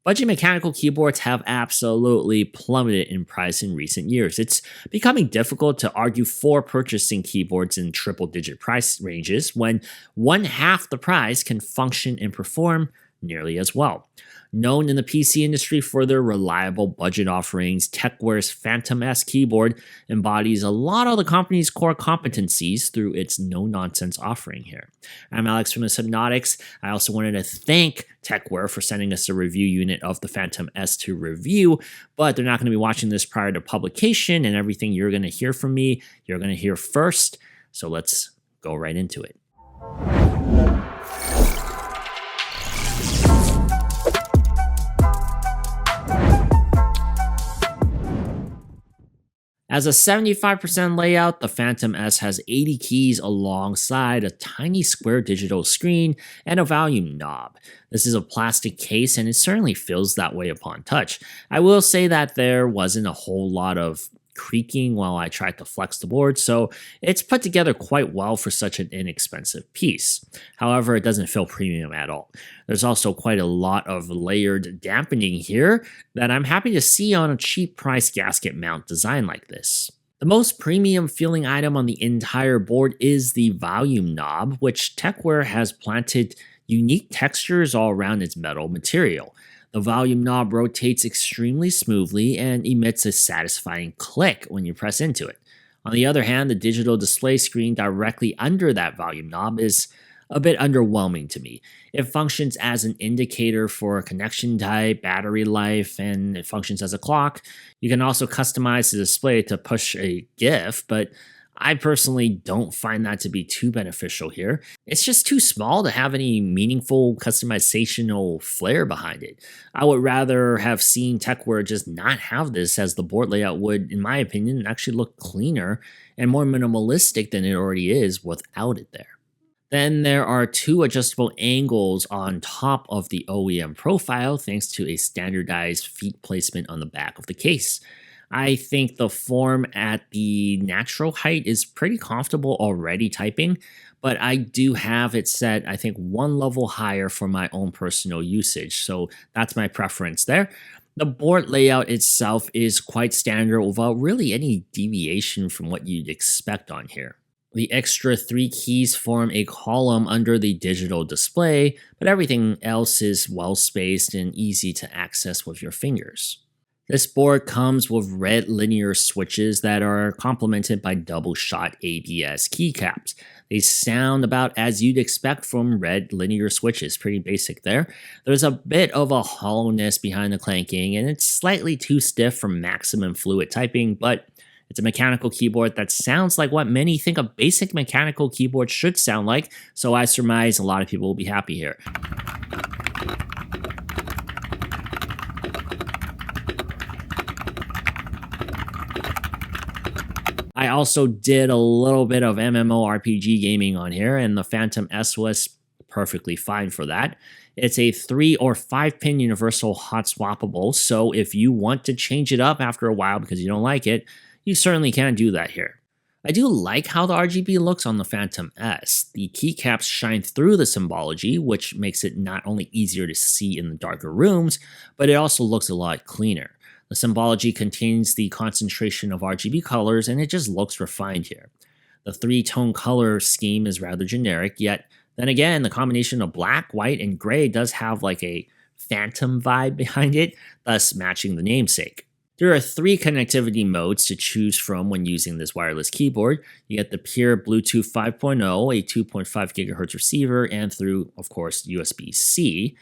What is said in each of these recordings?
Budget mechanical keyboards have absolutely plummeted in price in recent years. It's becoming difficult to argue for purchasing keyboards in triple digit price ranges when one half the price can function and perform nearly as well. Known in the PC industry for their reliable budget offerings, Tecware's Phantom S keyboard embodies a lot of the company's core competencies through its no-nonsense offering here. I'm Alex from the Sypnotix. I also wanted to thank Tecware for sending us a review unit of the Phantom S to review, but they're not going to be watching this prior to publication, and everything you're going to hear from me, you're going to hear first. So let's go right into it. As a 75% layout, the Phantom S has 80 keys alongside a tiny square digital screen and a volume knob. This is a plastic case and it certainly feels that way upon touch. I will say that there wasn't a whole lot of creaking while I tried to flex the board, so it's put together quite well for such an inexpensive piece. However, it doesn't feel premium at all. There's also quite a lot of layered dampening here that I'm happy to see on a cheap price gasket mount design like this. The most premium feeling item on the entire board is the volume knob, which Tecware has planted unique textures all around its metal material. The volume knob rotates extremely smoothly and emits a satisfying click when you press into it. On the other hand, the digital display screen directly under that volume knob is a bit underwhelming to me. It functions as an indicator for connection type, battery life, and it functions as a clock. You can also customize the display to push a GIF, but I personally don't find that to be too beneficial here. It's just too small to have any meaningful customizational flair behind it. I would rather have seen Tecware just not have this, as the board layout would, in my opinion, actually look cleaner and more minimalistic than it already is without it there. Then there are two adjustable angles on top of the OEM profile thanks to a standardized feet placement on the back of the case. I think the form at the natural height is pretty comfortable already typing, but I do have it set, I think, one level higher for my own personal usage, so that's my preference there. The board layout itself is quite standard without really any deviation from what you'd expect on here. The extra 3 keys form a column under the digital display, but everything else is well spaced and easy to access with your fingers. This board comes with red linear switches that are complemented by double-shot ABS keycaps. They sound about as you'd expect from red linear switches, pretty basic there. There's a bit of a hollowness behind the clanking, and it's slightly too stiff for maximum fluid typing, but it's a mechanical keyboard that sounds like what many think a basic mechanical keyboard should sound like, so I surmise a lot of people will be happy here. I also did a little bit of MMORPG gaming on here, and the Phantom S was perfectly fine for that. It's a 3 or 5 pin universal hot swappable, so if you want to change it up after a while because you don't like it, you certainly can do that here. I do like how the RGB looks on the Phantom S. The keycaps shine through the symbology, which makes it not only easier to see in the darker rooms, but it also looks a lot cleaner. The symbology contains the concentration of RGB colors, and it just looks refined here. The 3-tone color scheme is rather generic, yet then again, the combination of black, white, and gray does have like a phantom vibe behind it, thus matching the namesake. There are 3 connectivity modes to choose from when using this wireless keyboard. You get the pure Bluetooth 5.0, a 2.5 GHz receiver, and through, of course, USB-C.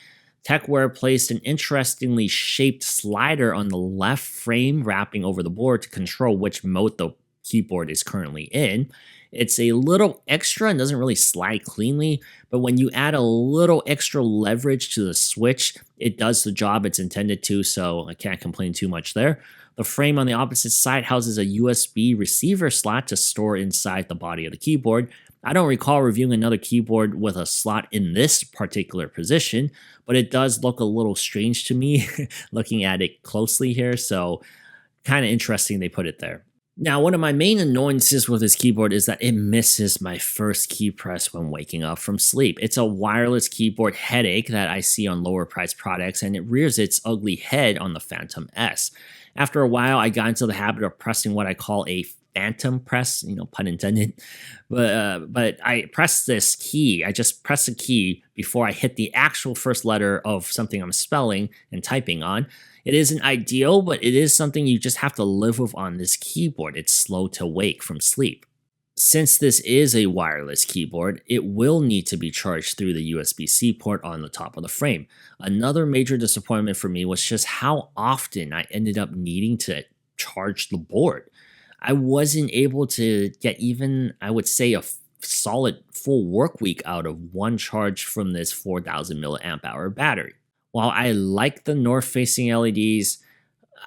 Tecware placed an interestingly shaped slider on the left frame wrapping over the board to control which mode the keyboard is currently in. It's a little extra and doesn't really slide cleanly, but when you add a little extra leverage to the switch, it does the job it's intended to, so I can't complain too much there. The frame on the opposite side houses a USB receiver slot to store inside the body of the keyboard. I don't recall reviewing another keyboard with a slot in this particular position, but it does look a little strange to me looking at it closely here, so kind of interesting they put it there. Now, one of my main annoyances with this keyboard is that it misses my first key press when waking up from sleep. It's a wireless keyboard headache that I see on lower priced products, and it rears its ugly head on the Phantom S. After a while, I got into the habit of pressing what I call a phantom press, pun intended. But I press this key. I just press a key before I hit the actual first letter of something I'm spelling and typing on. It isn't ideal, but it is something you just have to live with on this keyboard. It's slow to wake from sleep. Since this is a wireless keyboard, it will need to be charged through the USB-C port on the top of the frame. Another major disappointment for me was just how often I ended up needing to charge the board. I wasn't able to get even, I would say, a solid full work week out of one charge from this 4,000 milliamp hour battery. While I like the north-facing LEDs,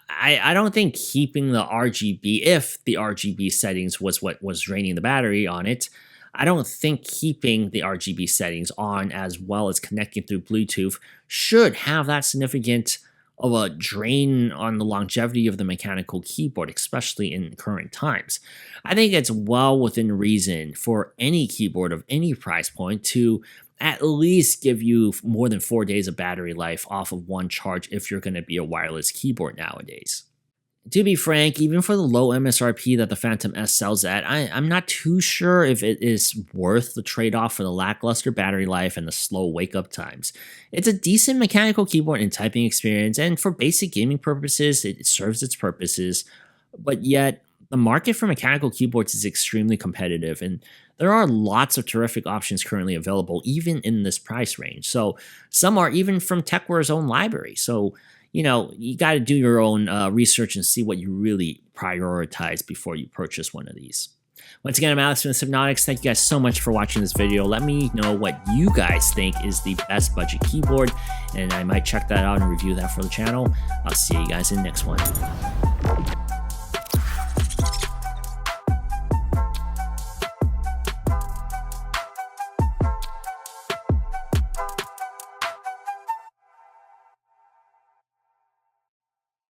I don't think keeping the RGB, if the RGB settings was what was draining the battery on it, I don't think keeping the RGB settings on as well as connecting through Bluetooth should have that significant of a drain on the longevity of the mechanical keyboard, especially in current times. I think it's well within reason for any keyboard of any price point to at least give you more than 4 days of battery life off of one charge if you're going to be a wireless keyboard nowadays. To be frank, even for the low MSRP that the Phantom S sells at, I'm not too sure if it is worth the trade-off for the lackluster battery life and the slow wake-up times. It's a decent mechanical keyboard and typing experience, and for basic gaming purposes, it serves its purposes, but yet the market for mechanical keyboards is extremely competitive, and there are lots of terrific options currently available, even in this price range. So some are even from Tecware's own library. So you got to do your own research and see what you really prioritize before you purchase one of these. Once again, I'm Alex from Sypnotix. Thank you guys so much for watching this video. Let me know what you guys think is the best budget keyboard, and I might check that out and review that for the channel. I'll see you guys in the next one.